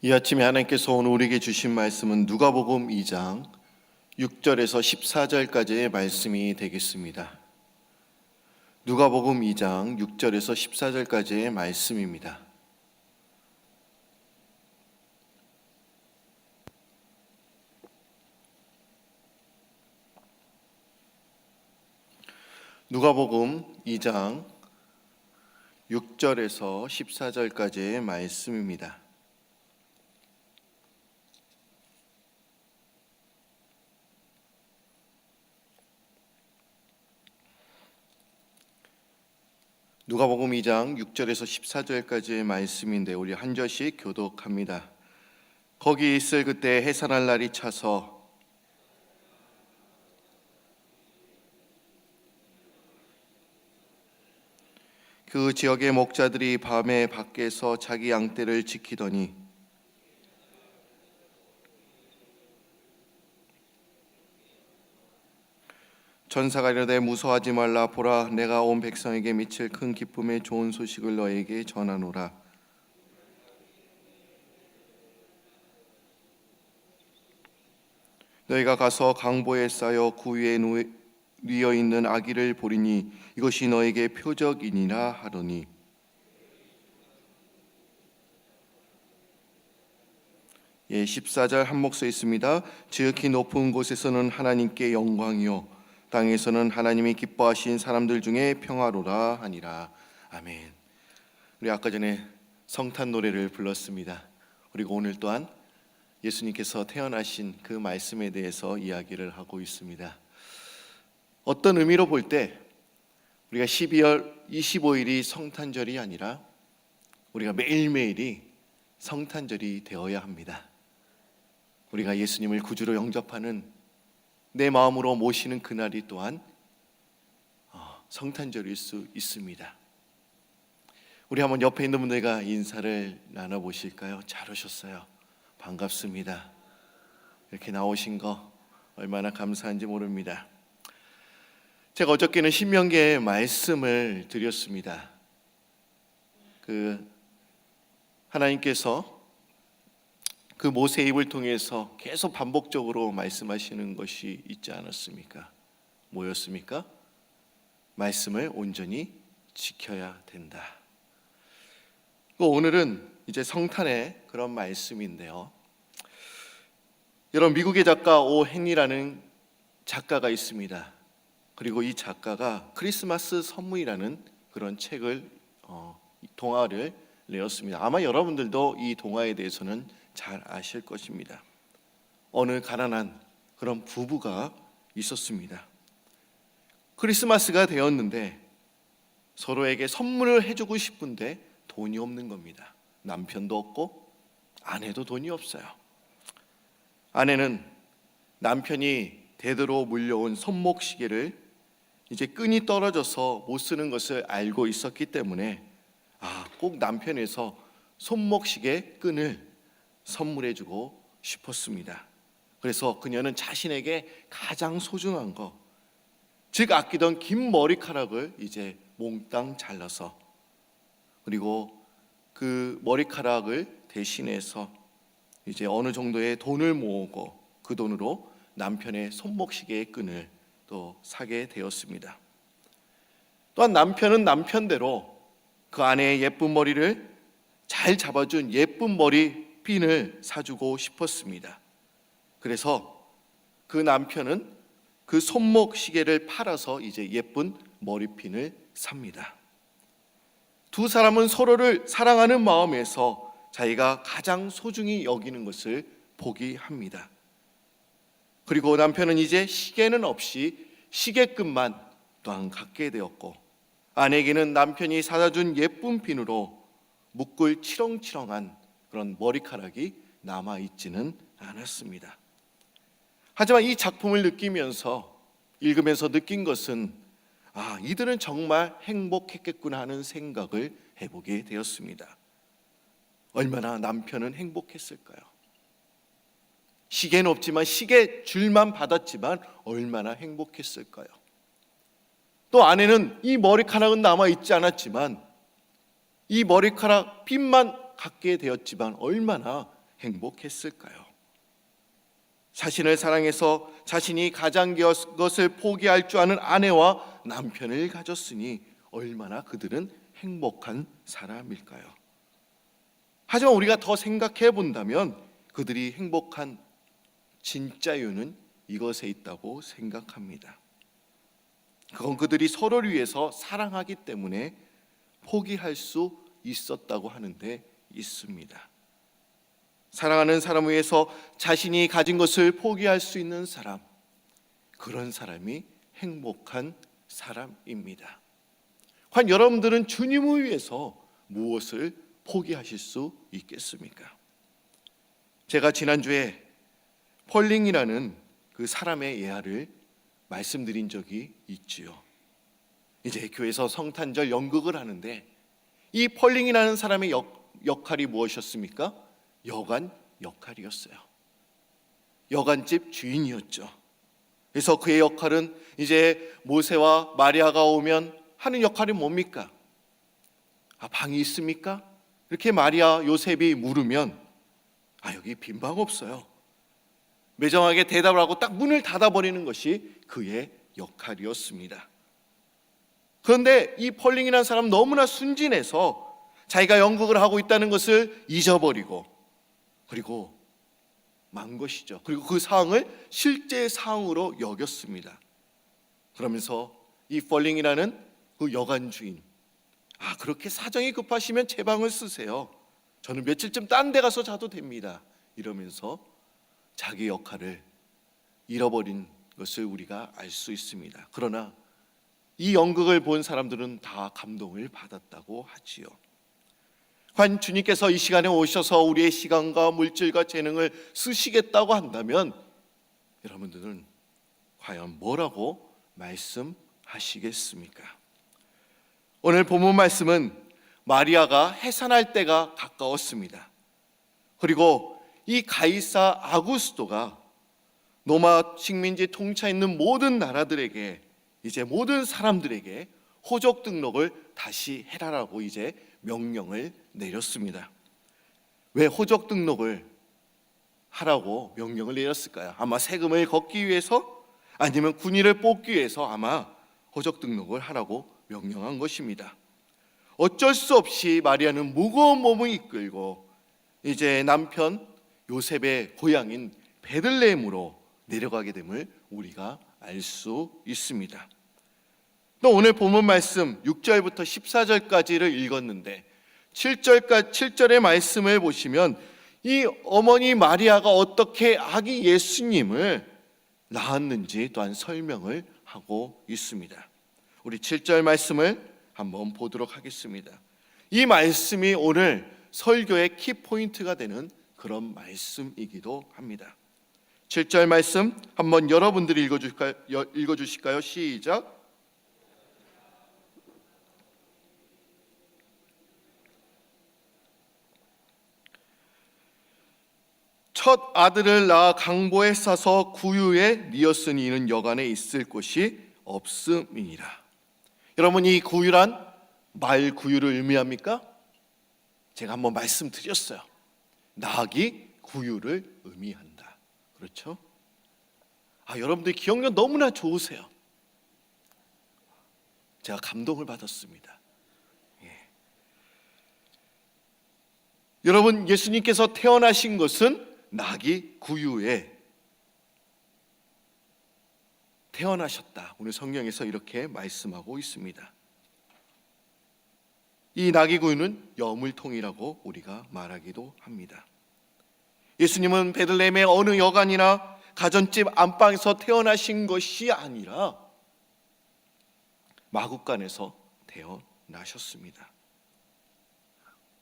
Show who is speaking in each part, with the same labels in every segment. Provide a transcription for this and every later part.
Speaker 1: 이 아침에 하나님께서 오늘 우리에게 주신 말씀은 누가복음 2장 6절에서 14절까지의 말씀이 되겠습니다. 누가복음 2장 6절에서 14절까지의 말씀입니다. 누가복음 2장 6절에서 14절까지의 말씀입니다. 누가복음 2장 6절에서 14절까지의 말씀인데 우리 한 절씩 교독합니다. 거기 있을 그때 해산할 날이 차서 그 지역의 목자들이 밤에 밖에서 자기 양떼를 지키더니 전사가 이르되 무서워하지 말라. 보라, 내가 온 백성에게 미칠 큰 기쁨의 좋은 소식을 너에게 전하노라. 너희가 가서 강보에 쌓여 구 위에 누워 있는 아기를 보리니 이것이 너에게 표적이니라 하더니 예, 14절 한목 써 있습니다. 지극히 높은 곳에서는 하나님께 영광이요 땅에서는 하나님이 기뻐하신 사람들 중에 평화로라 하니라. 아멘. 우리 아까 전에 성탄 노래를 불렀습니다. 그리고 오늘 또한 예수님께서 태어나신 그 말씀에 대해서 이야기를 하고 있습니다. 어떤 의미로 볼 때 우리가 12월 25일이 성탄절이 아니라 우리가 매일매일이 성탄절이 되어야 합니다. 우리가 예수님을 구주로 영접하는 내 마음으로 모시는 그날이 또한 성탄절일 수 있습니다. 우리 한번 옆에 있는 분들과 인사를 나눠보실까요? 잘 오셨어요. 반갑습니다. 이렇게 나오신 거 얼마나 감사한지 모릅니다. 제가 어저께는 신명기의 말씀을 드렸습니다. 하나님께서 그 모세의 입을 통해서 계속 반복적으로 말씀하시는 것이 있지 않았습니까? 뭐였습니까? 말씀을 온전히 지켜야 된다. 오늘은 이제 성탄의 그런 말씀인데요. 여러분, 미국의 작가 오 헨리라는 작가가 있습니다. 그리고 이 작가가 크리스마스 선물이라는 그런 책을 동화를 내었습니다. 아마 여러분들도 이 동화에 대해서는 잘 아실 것입니다. 어느 가난한 그런 부부가 있었습니다. 크리스마스가 되었는데 서로에게 선물을 해주고 싶은데 돈이 없는 겁니다. 남편도 없고 아내도 돈이 없어요. 아내는 남편이 대대로 물려온 손목시계를 이제 끈이 떨어져서 못 쓰는 것을 알고 있었기 때문에 꼭 남편에서 손목시계 끈을 선물해주고 싶었습니다. 그래서 그녀는 자신에게 가장 소중한 것, 즉 아끼던 긴 머리카락을 이제 몽땅 잘라서 그리고 그 머리카락을 대신해서 이제 어느 정도의 돈을 모으고 그 돈으로 남편의 손목시계의 끈을 또 사게 되었습니다. 또한 남편은 남편대로 그 아내의 예쁜 머리를 잘 잡아준 예쁜 머리 핀을 사주고 싶었습니다. 그래서 그 남편은 그 손목 시계를 팔아서 이제 예쁜 머리핀을 삽니다. 두 사람은 서로를 사랑하는 마음에서 자기가 가장 소중히 여기는 것을 포기합니다. 그리고 남편은 이제 시계는 없이 시계끈만 또한 갖게 되었고 아내에게는 남편이 사다준 예쁜 핀으로 묶을 치렁치렁한 그런 머리카락이 남아있지는 않았습니다. 하지만 이 작품을 읽으면서 느낀 것은 이들은 정말 행복했겠구나 하는 생각을 해보게 되었습니다. 얼마나 남편은 행복했을까요? 시계는 없지만 시계 줄만 받았지만 얼마나 행복했을까요? 또 아내는 이 머리카락은 남아있지 않았지만 이 머리카락 핀만 갖게 되었지만 얼마나 행복했을까요? 자신을 사랑해서 자신이 가장 것을 포기할 줄 아는 아내와 남편을 가졌으니 얼마나 그들은 행복한 사람일까요? 하지만 우리가 더 생각해 본다면 그들이 행복한 진짜 이유는 이것에 있다고 생각합니다. 그건 그들이 서로를 위해서 사랑하기 때문에 포기할 수 있었다고 하는데 있습니다. 사랑하는 사람을 위해서 자신이 가진 것을 포기할 수 있는 사람, 그런 사람이 행복한 사람입니다. 과연 여러분들은 주님을 위해서 무엇을 포기하실 수 있겠습니까? 제가 지난주에 펄링이라는 그 사람의 예화를 말씀드린 적이 있지요. 이제 교회에서 성탄절 연극을 하는데 이 펄링이라는 사람의 역할이 무엇이었습니까? 여관 역할이었어요. 여관집 주인이었죠. 그래서 그의 역할은 이제 모세와 마리아가 오면 하는 역할이 뭡니까? 방이 있습니까? 이렇게 마리아 요셉이 물으면 여기 빈 방 없어요. 매정하게 대답을 하고 딱 문을 닫아버리는 것이 그의 역할이었습니다. 그런데 이 펄링이라는 사람은 너무나 순진해서 자기가 연극을 하고 있다는 것을 잊어버리고 그리고 만 것이죠. 그리고 그 상황을 실제 상황으로 여겼습니다. 그러면서 이 펄링이라는 그 여관 주인, 그렇게 사정이 급하시면 제 방을 쓰세요. 저는 며칠쯤 딴 데 가서 자도 됩니다. 이러면서 자기 역할을 잃어버린 것을 우리가 알 수 있습니다. 그러나 이 연극을 본 사람들은 다 감동을 받았다고 하지요. 과연 주님께서 이 시간에 오셔서 우리의 시간과 물질과 재능을 쓰시겠다고 한다면 여러분들은 과연 뭐라고 말씀하시겠습니까? 오늘 본문 말씀은 마리아가 해산할 때가 가까웠습니다. 그리고 이 가이사 아구스토가 로마 식민지 통치에 있는 모든 나라들에게, 이제 모든 사람들에게 호적 등록을 다시 해라라고 이제 명령을 내렸습니다. 왜 호적 등록을 하라고 명령을 내렸을까요? 아마 세금을 걷기 위해서, 아니면 군인을 뽑기 위해서 아마 호적 등록을 하라고 명령한 것입니다. 어쩔 수 없이 마리아는 무거운 몸을 이끌고 이제 남편 요셉의 고향인 베들레헴으로 내려가게 됨을 우리가 알 수 있습니다. 또 오늘 본문 말씀 6절부터 14절까지를 읽었는데 7절의 말씀을 보시면 이 어머니 마리아가 어떻게 아기 예수님을 낳았는지 또한 설명을 하고 있습니다. 우리 7절 말씀을 한번 보도록 하겠습니다. 이 말씀이 오늘 설교의 키포인트가 되는 그런 말씀이기도 합니다. 7절 말씀 한번 여러분들이 읽어주실까요? 시작. 첫 아들을 낳아 강보에 싸서 구유에 뉘었으니 이는 여간에 있을 곳이 없음이니라. 여러분, 이 구유란 말 구유를 의미합니까? 제가 한번 말씀드렸어요. 낙이 구유를 의미한다. 그렇죠? 여러분들 기억력 너무나 좋으세요. 제가 감동을 받았습니다. 여러분, 예수님께서 태어나신 것은 낙이 구유에 태어나셨다. 오늘 성경에서 이렇게 말씀하고 있습니다. 이 낙이 구유는 여물통이라고 우리가 말하기도 합니다. 예수님은 베들레헴의 어느 여관이나 가정집 안방에서 태어나신 것이 아니라 마구간에서 태어나셨습니다.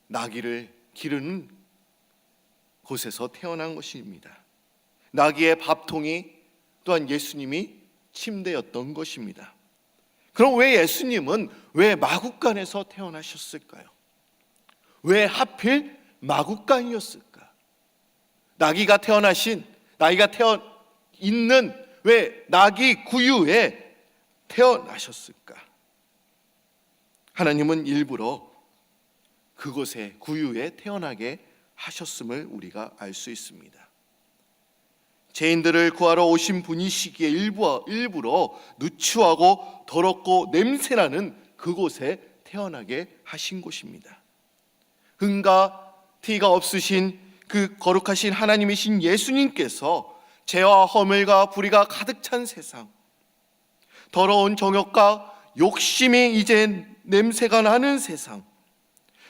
Speaker 1: 나귀를 기르는 곳에서 태어난 것입니다. 나귀의 밥통이 또한 예수님이 침대였던 것입니다. 그럼 왜 예수님은 왜 마구간에서 태어나셨을까요? 왜 하필 마구간이었을까? 나귀가 있는 왜 나귀 구유에 태어나셨을까? 하나님은 일부러 그곳에 구유에 태어나게 하셨음을 우리가 알 수 있습니다. 죄인들을 구하러 오신 분이시기에 일부러 누추하고 더럽고 냄새나는 그곳에 태어나게 하신 곳입니다. 흥과 티가 없으신 그 거룩하신 하나님이신 예수님께서 죄와 허물과 불의가 가득 찬 세상, 더러운 정욕과 욕심이 이제 냄새가 나는 세상,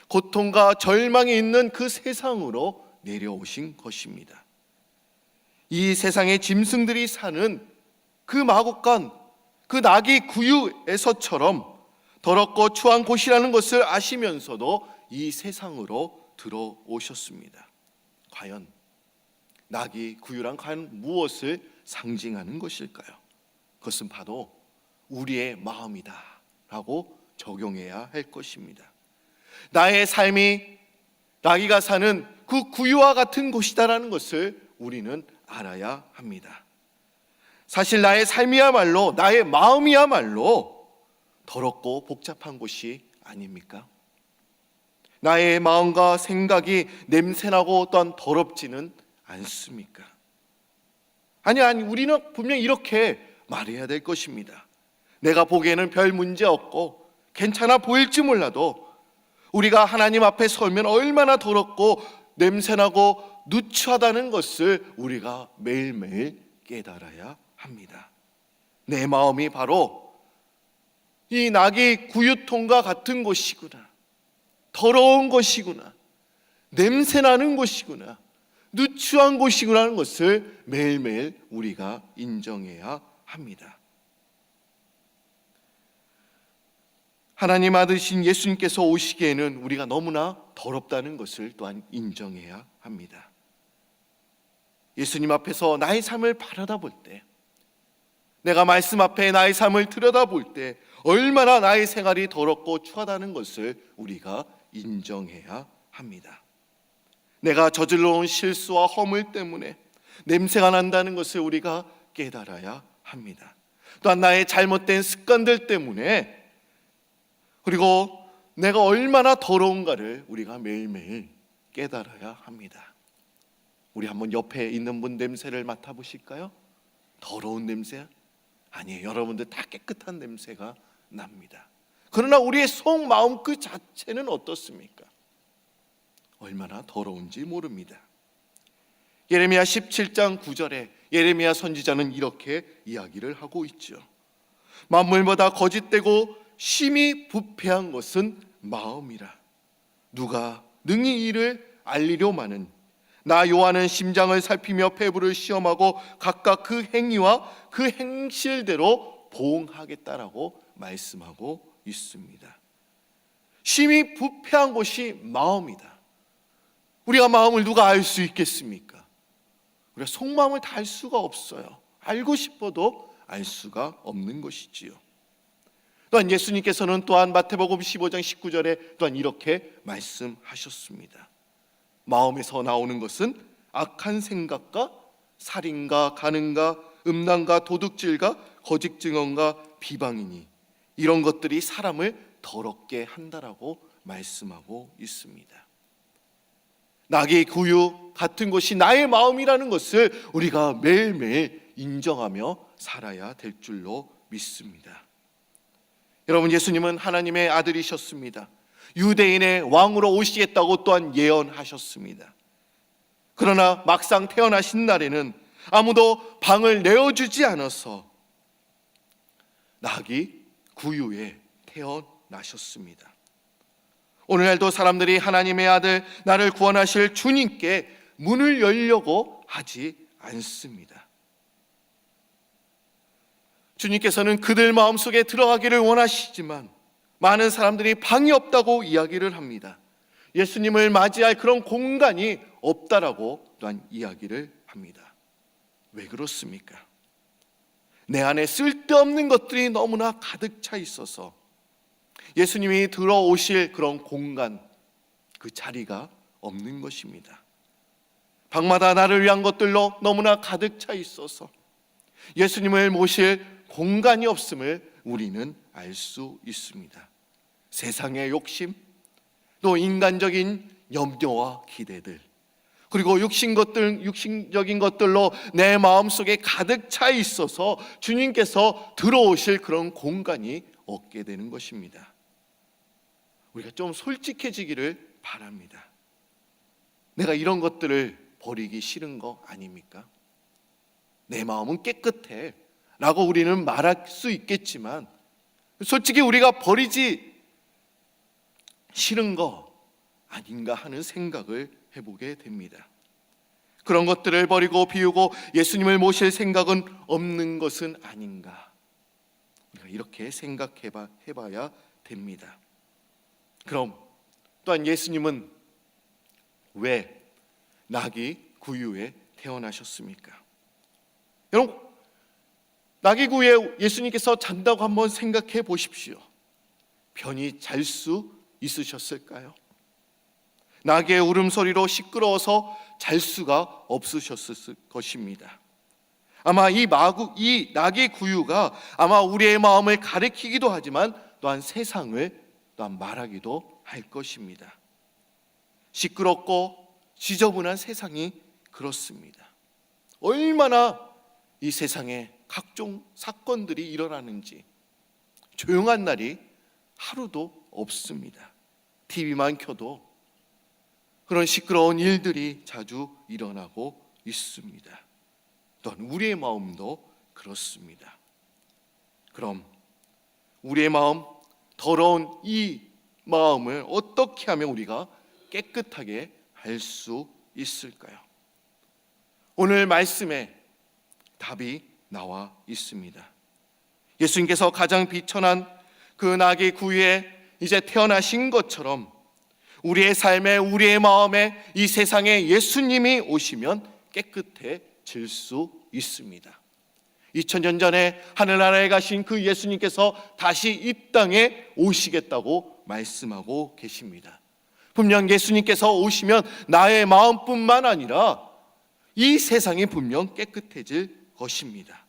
Speaker 1: 고통과 절망이 있는 그 세상으로 내려오신 것입니다. 이 세상의 짐승들이 사는 그 마곡간, 그 나귀 구유에서처럼 더럽고 추한 곳이라는 것을 아시면서도 이 세상으로 들어오셨습니다. 과연 나귀 구유란 과연 무엇을 상징하는 것일까요? 그것은 바로 우리의 마음이다 라고 적용해야 할 것입니다. 나의 삶이 나귀가 사는 그 구유와 같은 곳이다라는 것을 우리는 알아야 합니다. 사실 나의 삶이야말로, 나의 마음이야말로 더럽고 복잡한 곳이 아닙니까? 나의 마음과 생각이 냄새나고 또한 더럽지는 않습니까? 아니, 우리는 분명히 이렇게 말해야 될 것입니다. 내가 보기에는 별 문제 없고 괜찮아 보일지 몰라도 우리가 하나님 앞에 서면 얼마나 더럽고 냄새나고 누추하다는 것을 우리가 매일매일 깨달아야 합니다. 내 마음이 바로 이 나귀 구유통과 같은 곳이구나, 더러운 곳이구나, 냄새나는 곳이구나, 누추한 곳이구나 하는 것을 매일매일 우리가 인정해야 합니다. 하나님 아들이신 예수님께서 오시기에는 우리가 너무나 더럽다는 것을 또한 인정해야 합니다. 예수님 앞에서 나의 삶을 바라볼 때, 내가 말씀 앞에 나의 삶을 들여다볼 때 얼마나 나의 생활이 더럽고 추하다는 것을 우리가 인정해야 합니다. 내가 저질러 온 실수와 허물 때문에 냄새가 난다는 것을 우리가 깨달아야 합니다. 또한 나의 잘못된 습관들 때문에, 그리고 내가 얼마나 더러운가를 우리가 매일매일 깨달아야 합니다. 우리 한번 옆에 있는 분 냄새를 맡아보실까요? 더러운 냄새? 아니에요. 여러분들 다 깨끗한 냄새가 납니다. 그러나 우리의 속마음 그 자체는 어떻습니까? 얼마나 더러운지 모릅니다. 예레미야 17장 9절에 예레미야 선지자는 이렇게 이야기를 하고 있죠. 만물보다 거짓되고 심히 부패한 것은 마음이라. 누가 능히 이를 알리려마는. 나 요한은 심장을 살피며 폐부를 시험하고 각각 그 행위와 그 행실대로 보응하겠다라고 말씀하고 있습니다. 심히 부패한 것이 마음이다. 우리가 마음을 누가 알 수 있겠습니까? 우리가 속마음을 다 알 수가 없어요. 알고 싶어도 알 수가 없는 것이지요. 또한 예수님께서는 또한 마태복음 15장 19절에 또한 이렇게 말씀하셨습니다. 마음에서 나오는 것은 악한 생각과 살인과 간음과 음란과 도둑질과 거짓 증언과 비방이니 이런 것들이 사람을 더럽게 한다라고 말씀하고 있습니다. 나귀 구유 같은 것이 나의 마음이라는 것을 우리가 매일매일 인정하며 살아야 될 줄로 믿습니다. 여러분, 예수님은 하나님의 아들이셨습니다. 유대인의 왕으로 오시겠다고 또한 예언하셨습니다. 그러나 막상 태어나신 날에는 아무도 방을 내어주지 않아서 나귀 구유에 태어나셨습니다. 오늘날도 사람들이 하나님의 아들, 나를 구원하실 주님께 문을 열려고 하지 않습니다. 주님께서는 그들 마음속에 들어가기를 원하시지만 많은 사람들이 방이 없다고 이야기를 합니다. 예수님을 맞이할 그런 공간이 없다라고 또한 이야기를 합니다. 왜 그렇습니까? 내 안에 쓸데없는 것들이 너무나 가득 차 있어서 예수님이 들어오실 그런 공간, 그 자리가 없는 것입니다. 방마다 나를 위한 것들로 너무나 가득 차 있어서 예수님을 모실 공간이 없음을 우리는 알 수 있습니다. 세상의 욕심, 또 인간적인 염려와 기대들, 그리고 육신적인 것들로 내 마음속에 가득 차 있어서 주님께서 들어오실 그런 공간이 없게 되는 것입니다. 우리가 좀 솔직해지기를 바랍니다. 내가 이런 것들을 버리기 싫은 거 아닙니까? 내 마음은 깨끗해 라고 우리는 말할 수 있겠지만 솔직히 우리가 버리지 싫은 거 아닌가 하는 생각을 해보게 됩니다. 그런 것들을 버리고 비우고 예수님을 모실 생각은 없는 것은 아닌가, 우리가 이렇게 생각해봐야 됩니다. 그럼 또한 예수님은 왜 나귀 구유에 태어나셨습니까? 여러분, 나귀 구유에 예수님께서 잔다고 한번 생각해 보십시오. 편히 잘 수 있으셨을까요? 나귀의 울음소리로 시끄러워서 잘 수가 없으셨을 것입니다. 아마 이 나귀 구유가 아마 우리의 마음을 가리키기도 하지만 또한 세상을 또한 말하기도 할 것입니다. 시끄럽고 지저분한 세상이 그렇습니다. 얼마나 이 세상에 각종 사건들이 일어나는지 조용한 날이 하루도 없습니다. TV만 켜도 그런 시끄러운 일들이 자주 일어나고 있습니다. 또한 우리의 마음도 그렇습니다. 그럼 우리의 마음, 더러운 이 마음을 어떻게 하면 우리가 깨끗하게 할 수 있을까요? 오늘 말씀에 답이 나와 있습니다. 예수님께서 가장 비천한 그 나귀 구유에 이제 태어나신 것처럼 우리의 삶에, 우리의 마음에, 이 세상에 예수님이 오시면 깨끗해질 수 있습니다. 2000년 전에 하늘나라에 가신 그 예수님께서 다시 이 땅에 오시겠다고 말씀하고 계십니다. 분명 예수님께서 오시면 나의 마음뿐만 아니라 이 세상이 분명 깨끗해질 것입니다.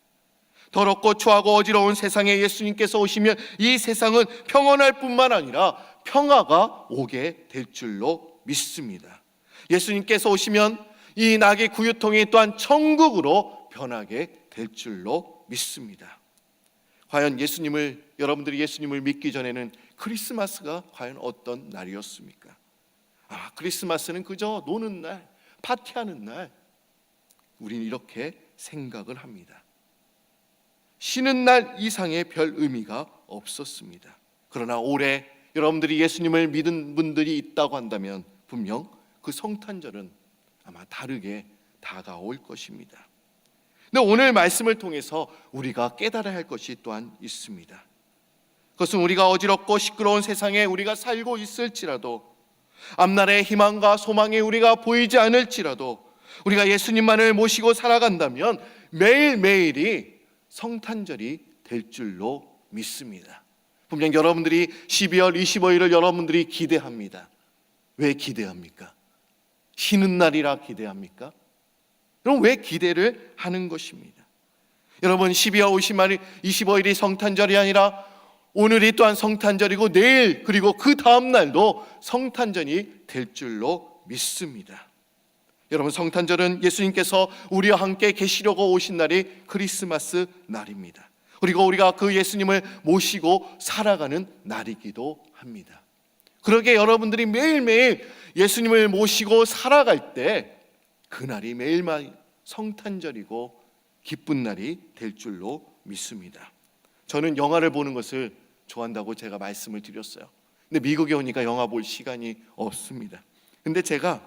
Speaker 1: 더럽고 추하고 어지러운 세상에 예수님께서 오시면 이 세상은 평온할 뿐만 아니라 평화가 오게 될 줄로 믿습니다. 예수님께서 오시면 이 나귀 구유통이 또한 천국으로 변하게 될 줄로 믿습니다. 과연 여러분들이 예수님을 믿기 전에는 크리스마스가 과연 어떤 날이었습니까? 크리스마스는 그저 노는 날, 파티하는 날, 우리는 이렇게 생각을 합니다. 쉬는 날 이상의 별 의미가 없었습니다. 그러나 올해 여러분들이 예수님을 믿은 분들이 있다고 한다면 분명 그 성탄절은 아마 다르게 다가올 것입니다. 근데 오늘 말씀을 통해서 우리가 깨달아야 할 것이 또한 있습니다. 그것은 우리가 어지럽고 시끄러운 세상에 우리가 살고 있을지라도, 앞날의 희망과 소망이 우리가 보이지 않을지라도 우리가 예수님만을 모시고 살아간다면 매일매일이 성탄절이 될 줄로 믿습니다. 분명 여러분들이 12월 25일을 여러분들이 기대합니다. 왜 기대합니까? 쉬는 날이라 기대합니까? 그럼 왜 기대를 하는 것입니다? 여러분, 12월 25일이 성탄절이 아니라 오늘이 또한 성탄절이고 내일 그리고 그 다음 날도 성탄절이 될 줄로 믿습니다. 여러분, 성탄절은 예수님께서 우리와 함께 계시려고 오신 날이 크리스마스 날입니다. 그리고 우리가 그 예수님을 모시고 살아가는 날이기도 합니다. 그러게 여러분들이 매일매일 예수님을 모시고 살아갈 때 그날이 매일매일 성탄절이고 기쁜 날이 될 줄로 믿습니다. 저는 영화를 보는 것을 좋아한다고 제가 말씀을 드렸어요. 근데 미국에 오니까 영화 볼 시간이 없습니다. 근데 제가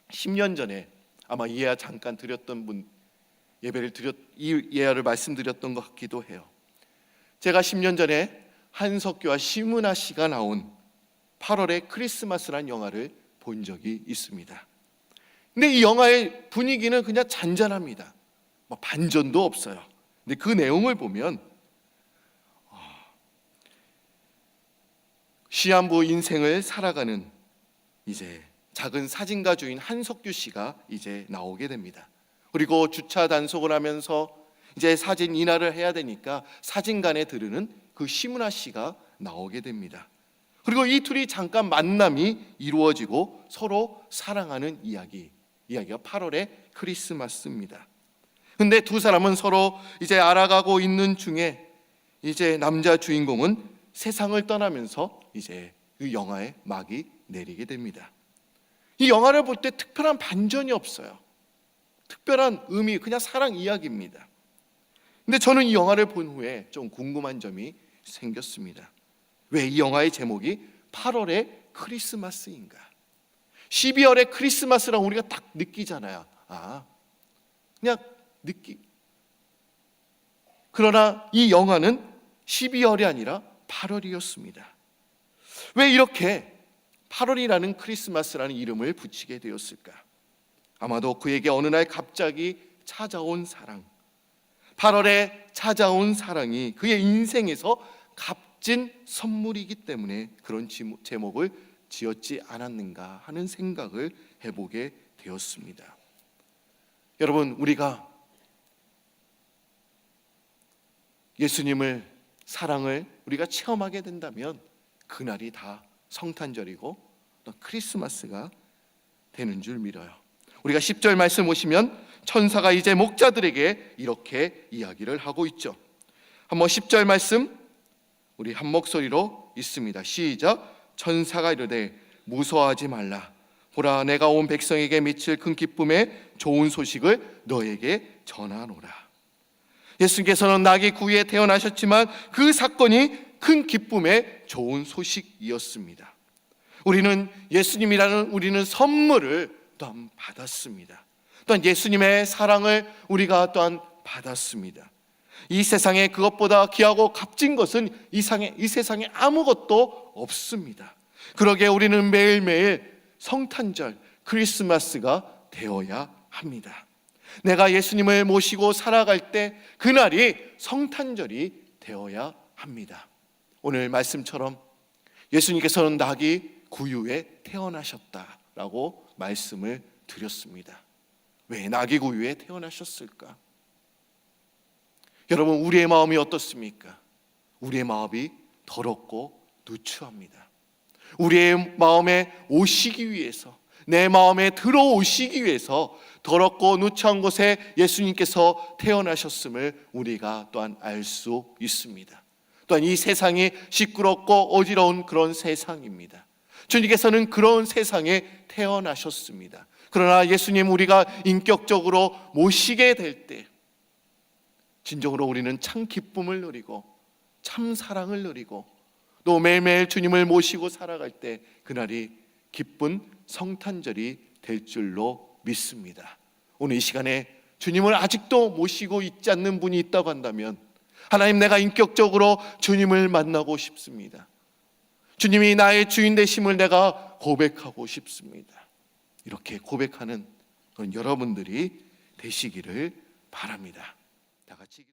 Speaker 1: 10년 전에 아마 이 예화 잠깐 드렸던 분, 이 예화를 말씀드렸던 것 같기도 해요. 제가 10년 전에 한석규와 심은하 씨가 나온 8월의 크리스마스라는 영화를 본 적이 있습니다. 근데 이 영화의 분위기는 그냥 잔잔합니다. 반전도 없어요. 근데 그 내용을 보면 시한부 인생을 살아가는 이제 작은 사진가 주인 한석규 씨가 이제 나오게 됩니다. 그리고 주차 단속을 하면서 이제 사진 인화를 해야 되니까 사진관에 들르는 그 심은하 씨가 나오게 됩니다. 그리고 이 둘이 잠깐 만남이 이루어지고 서로 사랑하는 이야기, 이야기가 8월의 크리스마스입니다. 근데 두 사람은 서로 이제 알아가고 있는 중에 이제 남자 주인공은 세상을 떠나면서 이제 그 영화의 막이 내리게 됩니다. 이 영화를 볼 때 특별한 반전이 없어요. 특별한 의미, 그냥 사랑 이야기입니다. 근데 저는 이 영화를 본 후에 좀 궁금한 점이 생겼습니다. 왜 이 영화의 제목이 8월의 크리스마스인가? 12월의 크리스마스라고 우리가 딱 느끼잖아요. 그냥 그러나 이 영화는 12월이 아니라 8월이었습니다. 왜 이렇게 8월이라는 크리스마스라는 이름을 붙이게 되었을까? 아마도 그에게 어느 날 갑자기 찾아온 사랑, 8월에 찾아온 사랑이 그의 인생에서 값진 선물이기 때문에 그런 제목을 지었지 않았는가 하는 생각을 해보게 되었습니다. 여러분, 우리가 예수님을, 사랑을 우리가 체험하게 된다면 그날이 다 성탄절이고 또 크리스마스가 되는 줄 믿어요. 우리가 10절 말씀 보시면 천사가 이제 목자들에게 이렇게 이야기를 하고 있죠. 한번 10절 말씀 우리 한 목소리로 읽습니다. 시작. 천사가 이르되 무서워하지 말라. 보라, 내가 온 백성에게 미칠 큰 기쁨의 좋은 소식을 너에게 전하노라. 예수님께서는 나귀 구유에 태어나셨지만 그 사건이 큰 기쁨의 좋은 소식이었습니다. 우리는 우리는 선물을 또한 받았습니다. 또한 예수님의 사랑을 우리가 또한 받았습니다. 이 세상에 그것보다 귀하고 값진 것은 이 세상에 아무것도 없습니다. 그러기에 우리는 매일매일 성탄절, 크리스마스가 되어야 합니다. 내가 예수님을 모시고 살아갈 때 그날이 성탄절이 되어야 합니다. 오늘 말씀처럼 예수님께서는 나귀 구유에 태어나셨다라고 말씀을 드렸습니다. 왜 나귀 구유에 태어나셨을까? 여러분, 우리의 마음이 어떻습니까? 우리의 마음이 더럽고 누추합니다. 우리의 마음에 오시기 위해서, 내 마음에 들어오시기 위해서 더럽고 누추한 곳에 예수님께서 태어나셨음을 우리가 또한 알 수 있습니다. 또한 이 세상이 시끄럽고 어지러운 그런 세상입니다. 주님께서는 그런 세상에 태어나셨습니다. 그러나 예수님 우리가 인격적으로 모시게 될 때 진정으로 우리는 참 기쁨을 누리고 참 사랑을 누리고 또 매일매일 주님을 모시고 살아갈 때 그날이 기쁜 성탄절이 될 줄로 믿습니다. 오늘 이 시간에 주님을 아직도 모시고 있지 않는 분이 있다고 한다면 하나님, 내가 인격적으로 주님을 만나고 싶습니다. 주님이 나의 주인 되심을 내가 고백하고 싶습니다. 이렇게 고백하는 그런 여러분들이 되시기를 바랍니다. 다 같이